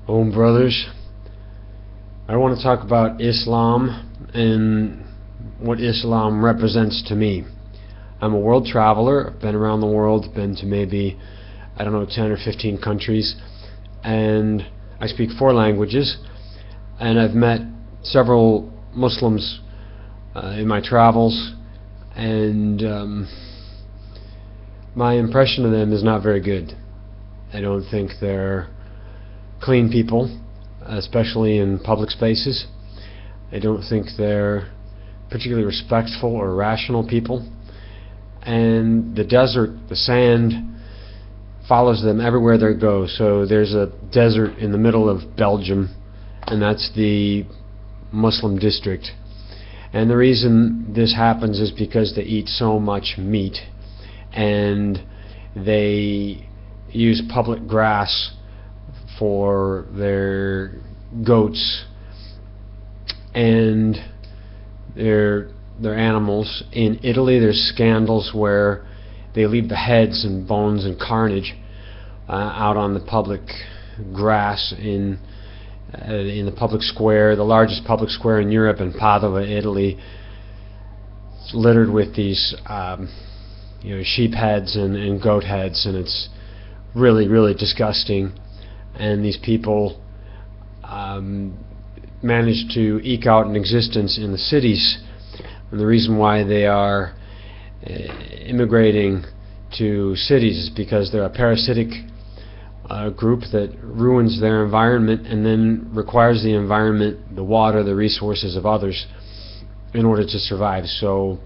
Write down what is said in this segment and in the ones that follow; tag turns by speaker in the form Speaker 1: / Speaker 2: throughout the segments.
Speaker 1: Home brothers, I want to talk about Islam and what Islam represents to me. I'm a world traveler. I've been around the world, been to maybe, 10 or 15 countries, and I speak 4 languages, and I've met several Muslims in my travels, and my impression of them is not very good. I don't think they're clean people, especially in public spaces. I don't think they're particularly respectful or rational people. And the desert, the sand, follows them everywhere they go. So there's a desert in the middle of Belgium, and that's the Muslim district. And the reason this happens is because they eat so much meat, and they use public grass for their goats and their animals. In Italy, there's scandals where they leave the heads and bones and carnage out on the public grass in the public square, the largest public square in Europe, in Padua, Italy. It's littered with these sheep heads and goat heads, and it's really, really disgusting. And these people manage to eke out an existence in the cities, and the reason why they are immigrating to cities is because they're a parasitic group that ruins their environment and then requires the environment, the water, the resources of others in order to survive. So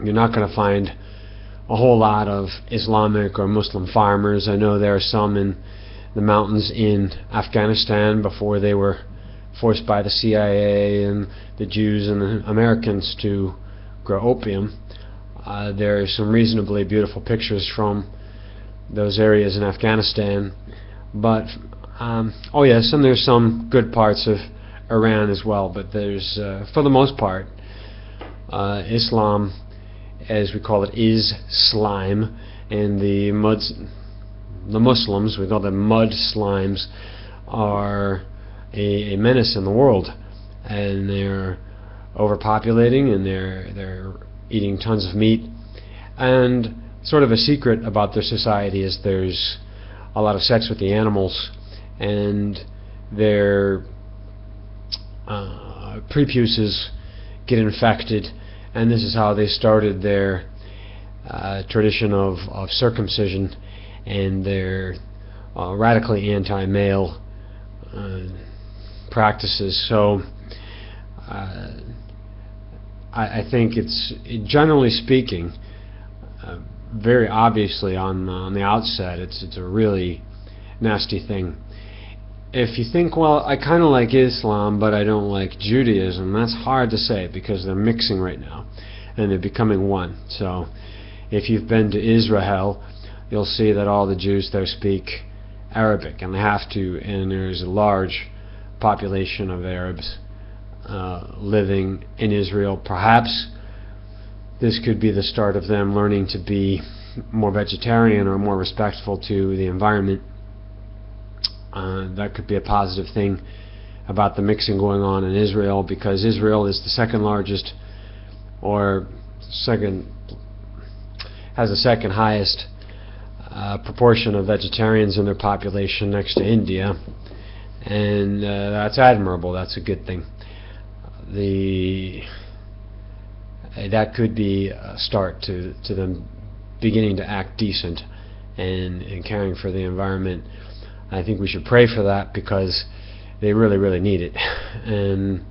Speaker 1: you're not going to find a whole lot of Islamic or Muslim farmers. I know there are some in the mountains in Afghanistan before they were forced by the CIA and the Jews and the Americans to grow opium. There are some reasonably beautiful pictures from those areas in Afghanistan, but oh yes, and there's some good parts of Iran as well, but there's for the most part Islam, as we call it, is slime, and the Muslims, we call them mud slimes, are a menace in the world, and they're overpopulating, and they're eating tons of meat. And sort of a secret about their society is there's a lot of sex with the animals, and their prepuces get infected, and this is how they started their tradition of circumcision and their radically anti-male practices. So I think it's, generally speaking, very obviously on the outset, it's a really nasty thing. If you think, well, I kind of like Islam, but I don't like Judaism, that's hard to say because they're mixing right now and they're becoming one. So if you've been to Israel, you'll see that all the Jews there speak Arabic, and they have to, and there's a large population of Arabs living in Israel. Perhaps this could be the start of them learning to be more vegetarian or more respectful to the environment. That could be a positive thing about the mixing going on in Israel, because Israel is the second largest, or has the second highest proportion of vegetarians in their population, next to India, and that's admirable. That's a good thing. That could be a start to them beginning to act decent and caring for the environment. I think we should pray for that because they really, really need it. And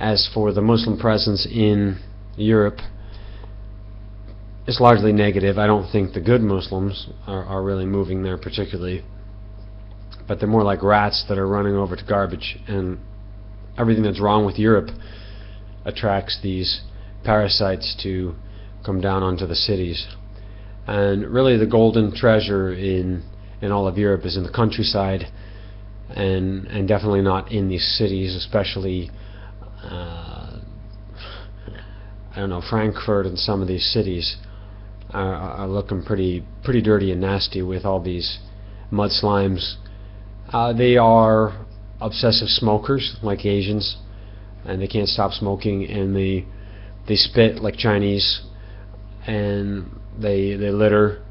Speaker 1: as for the Muslim presence in Europe, it's largely negative. I don't think the good Muslims are really moving there particularly, but they're more like rats that are running over to garbage, and everything that's wrong with Europe attracts these parasites to come down onto the cities. And really the golden treasure in all of Europe is in the countryside, and definitely not in these cities, especially Frankfurt and some of these cities are looking pretty dirty and nasty with all these mud slimes They are obsessive smokers, like Asians, and they can't stop smoking, and they spit like Chinese, and they litter,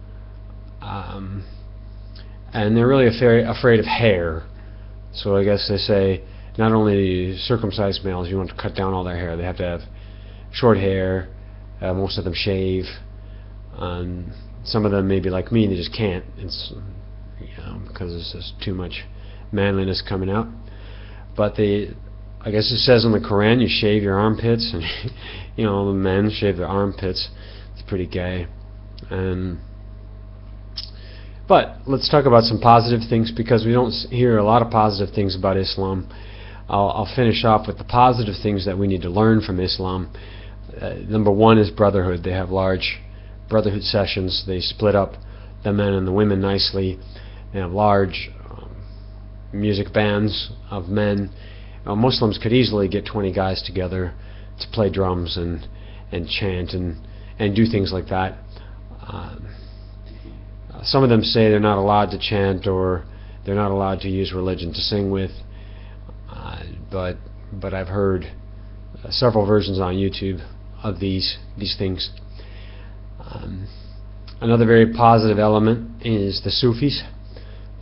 Speaker 1: and they're really afraid of hair. So I guess they say not only circumcised males, you want to cut down all their hair, they have to have short hair. Most of them shave. Some of them maybe like me, they just can't. It's because there's just too much manliness coming out. But I guess it says in the Quran you shave your armpits, and the men shave their armpits. It's pretty gay. But let's talk about some positive things, because we don't hear a lot of positive things about Islam. I'll finish off with the positive things that we need to learn from Islam. Number one is brotherhood. They have large brotherhood sessions. They split up the men and the women nicely. They have large music bands of men. Muslims could easily get 20 guys together to play drums and chant and do things like that. Some of them say they're not allowed to chant, or they're not allowed to use religion to sing with. But I've heard several versions on YouTube of these things. Another very positive element is the Sufis.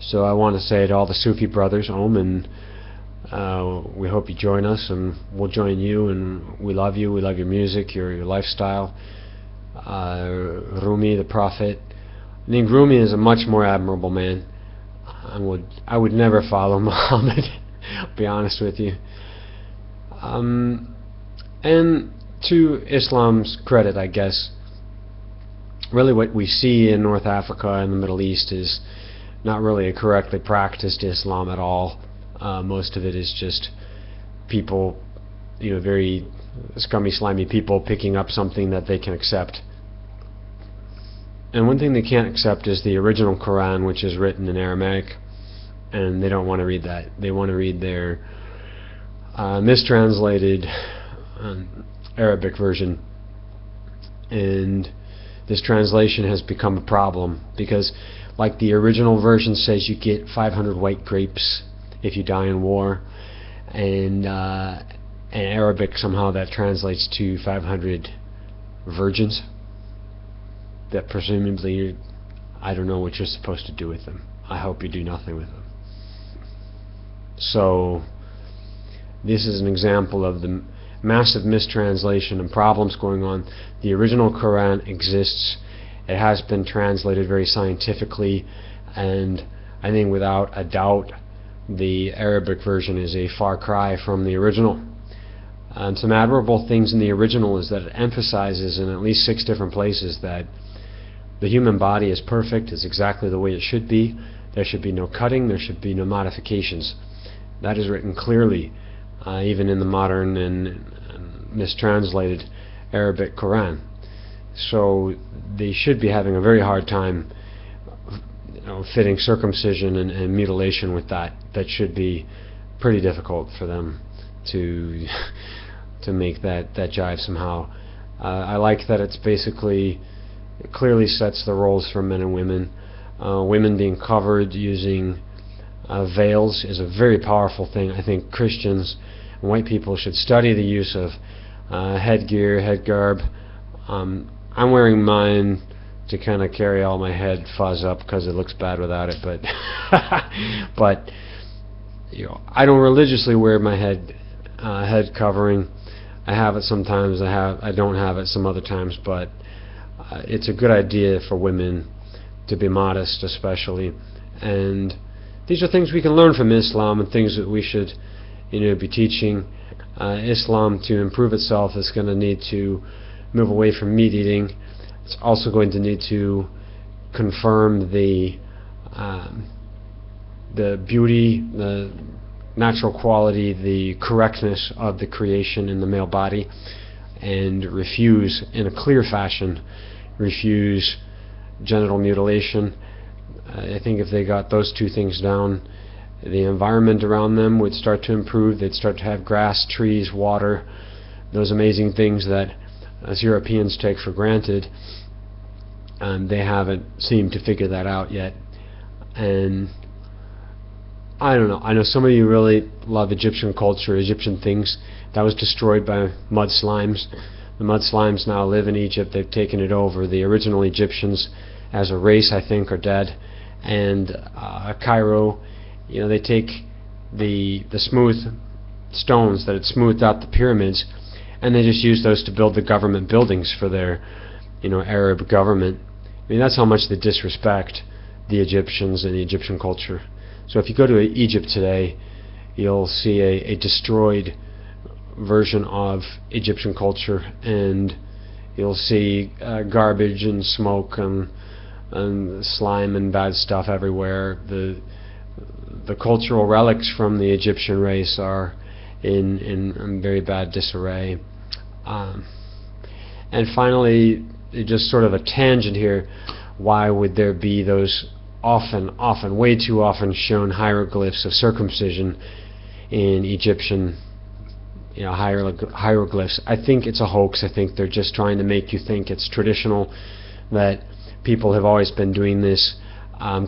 Speaker 1: So I want to say to all the Sufi brothers, and we hope you join us, and we'll join you, and we love you. We love your music, your lifestyle. Rumi, the Prophet. I think Rumi is a much more admirable man. I would never follow Muhammad. I'll be honest with you. And to Islam's credit, I guess, really what we see in North Africa and the Middle East is not really a correctly practiced Islam at all. Most of it is just people, very scummy, slimy people picking up something that they can accept. And one thing they can't accept is the original Quran, which is written in Aramaic, and they don't want to read that. They want to read their mistranslated Arabic version. And this translation has become a problem, because like the original version says you get 500 white grapes if you die in war, and in Arabic somehow that translates to 500 virgins that presumably I don't know what you're supposed to do with them. I hope you do nothing with them. So this is an example of the massive mistranslation and problems going on. The original Quran exists. It has been translated very scientifically, and I think without a doubt the Arabic version is a far cry from the original. And some admirable things in the original is that it emphasizes in at least 6 different places that the human body is perfect, it's exactly the way it should be. There should be no cutting, there should be no modifications. That is written clearly, even in the modern and mistranslated Arabic Quran. So they should be having a very hard time fitting circumcision and mutilation with that. That should be pretty difficult for them to make that jive somehow. I like that it's basically, it clearly sets the roles for men and women. Women being covered using veils is a very powerful thing. I think Christians and white people should study the use of headgear, head garb. I'm wearing mine to kind of carry all my head fuzz up because it looks bad without it, but but I don't religiously wear my head covering. I have it sometimes. I don't have it some other times, but it's a good idea for women to be modest, especially. And these are things we can learn from Islam, and things that we should be teaching. Islam, to improve itself, is going to need to move away from meat eating. It's also going to need to confirm the beauty, the natural quality, the correctness of the creation in the male body, and refuse, in a clear fashion, refuse genital mutilation. I think if they got those 2 things down, the environment around them would start to improve. They'd start to have grass, trees, water, those amazing things that as Europeans take for granted, and they haven't seemed to figure that out yet. And I don't know. I know some of you really love Egyptian culture, Egyptian things. That was destroyed by mud slimes. The mud slimes now live in Egypt. They've taken it over. The original Egyptians, as a race, I think, are dead. And Cairo, they take the smooth stones that had smoothed out the pyramids, and they just use those to build the government buildings for their, Arab government. I mean, that's how much they disrespect the Egyptians and the Egyptian culture. So if you go to Egypt today, you'll see a destroyed version of Egyptian culture, and you'll see garbage and smoke and slime and bad stuff everywhere. The cultural relics from the Egyptian race are in very bad disarray. And finally, just sort of a tangent here, why would there be those often, way too often shown hieroglyphs of circumcision in Egyptian hieroglyphs? I think it's a hoax. I think they're just trying to make you think it's traditional, that people have always been doing this.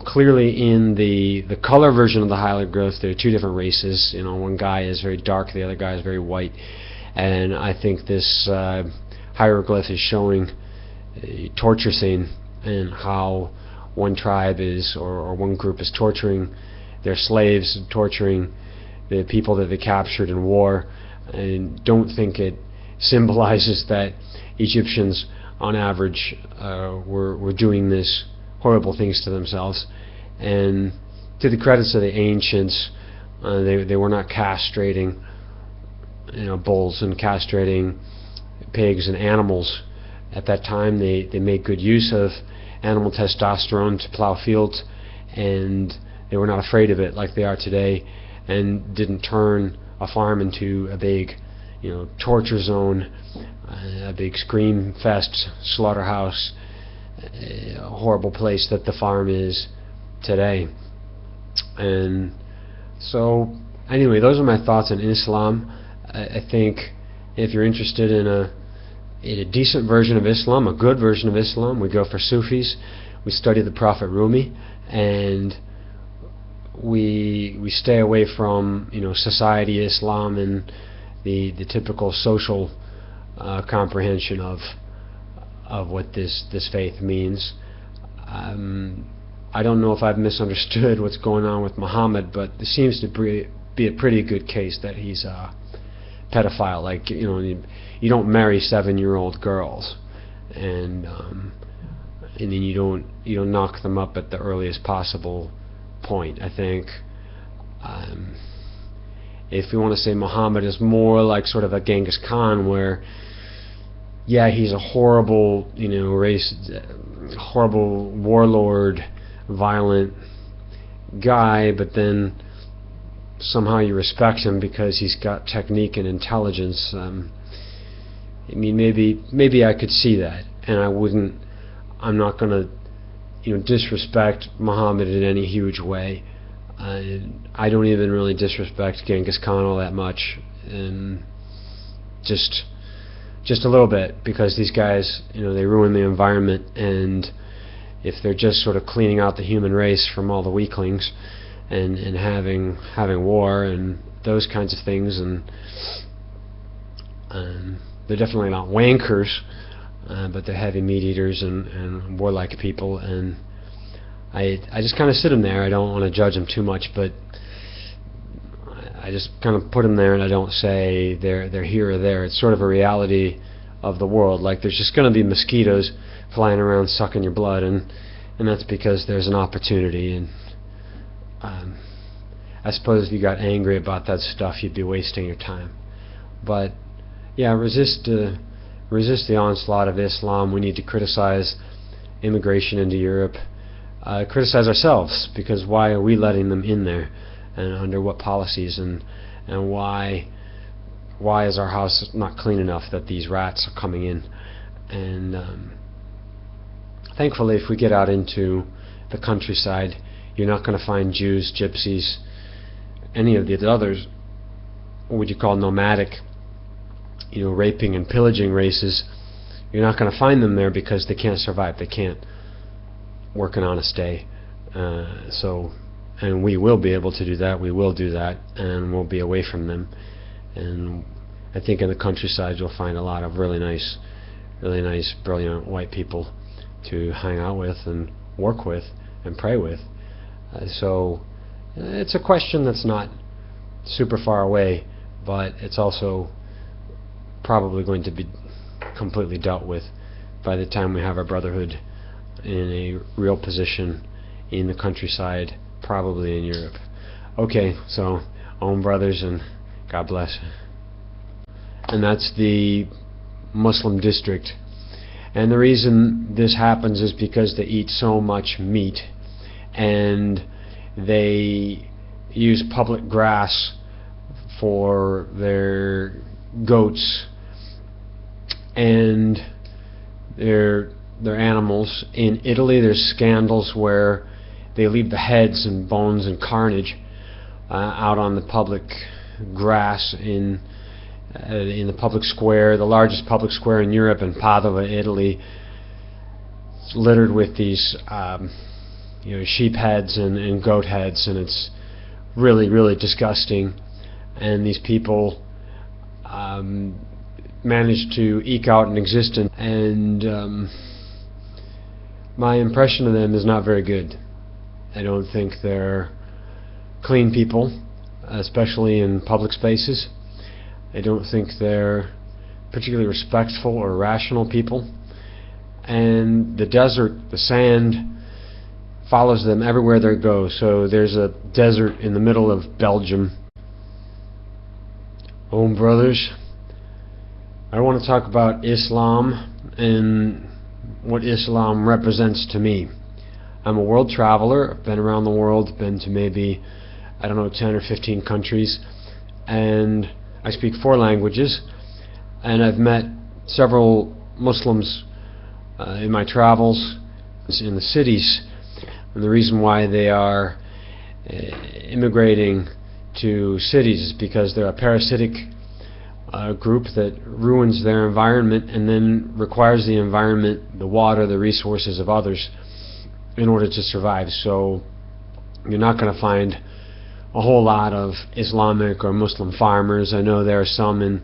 Speaker 1: Clearly in the color version of the hieroglyphs, there are two different races. One guy is very dark, the other guy is very white. And I think this hieroglyph is showing a torture scene, and how one tribe is, or one group is torturing their slaves, torturing the people that they captured in war. And don't think it symbolizes that Egyptians on average were doing this horrible things to themselves. And to the credits of the ancients, they were not castrating bulls and castrating pigs and animals. At that time they made good use of animal testosterone to plow fields, and they were not afraid of it like they are today, and didn't turn a farm into a big torture zone, a big scream fest, slaughterhouse, a horrible place that the farm is today. And so anyway, those are my thoughts on Islam. I think if you're interested in a decent version of Islam, a good version of Islam, we go for Sufis. We study the Prophet Rumi, and we stay away from society Islam and the typical social comprehension of what this faith means. I don't know if I've misunderstood what's going on with Muhammad, but there seems to be a pretty good case that he's a pedophile. Like, you don't marry 7-year-old girls, and then you don't knock them up at the earliest possible point. I think if you want to say Muhammad is more like sort of a Genghis Khan, where he's a horrible horrible warlord, violent guy, but then somehow you respect him because he's got technique and intelligence. I mean, maybe I could see that, and I'm not going to disrespect Muhammad in any huge way. I don't even really disrespect Genghis Khan all that much, and just a little bit, because these guys, they ruin the environment, and if they're just sort of cleaning out the human race from all the weaklings, and having war and those kinds of things, and they're definitely not wankers, but they're heavy meat eaters and warlike people, and I just kind of sit them there. I don't want to judge them too much, but I just kind of put them there, and I don't say they're here or there. It's sort of a reality of the world. Like, there's just going to be mosquitoes flying around sucking your blood, and that's because there's an opportunity. And I suppose if you got angry about that stuff, you'd be wasting your time. But resist the onslaught of Islam. We need to criticize immigration into Europe, criticize ourselves, because why are we letting them in there, and under what policies, and why is our house not clean enough that these rats are coming in? And thankfully, if we get out into the countryside, you're not going to find Jews, gypsies, any of the others, what would you call nomadic, raping and pillaging races. You're not going to find them there because they can't survive. They can't work an honest day. So and we will be able to do that. We will do that, and we'll be away from them. And I think in the countryside you'll find a lot of really nice, brilliant white people to hang out with and work with and pray with. So it's a question that's not super far away, but it's also probably going to be completely dealt with by the time we have our brotherhood in a real position in the countryside, probably in Europe. Okay, so Om brothers, and God bless. And that's the Muslim district. And the reason this happens is because they eat so much meat, and they use public grass for their goats and their animals. In Italy there's scandals where they leave the heads and bones and carnage out on the public grass in the public square, the largest public square in Europe, in Padua, Italy. It's littered with these sheep heads and goat heads, and it's really disgusting. And these people manage to eke out an existence, and my impression of them is not very good. I don't think they're clean people, especially in public spaces. I don't think they're particularly respectful or rational people. And the desert, the sand, follows them everywhere they go. So there's a desert in the middle of Belgium. Om brothers, I want to talk about Islam and what Islam represents to me. I'm a world traveler. I've been around the world, been to maybe, 10 or 15 countries, and I speak 4 languages, and I've met several Muslims in my travels in the cities. And the reason why they are immigrating to cities is because they're a parasitic group that ruins their environment and then requires the environment, the water, the resources of others in order to survive. So you're not going to find a whole lot of Islamic or Muslim farmers. I know there are some in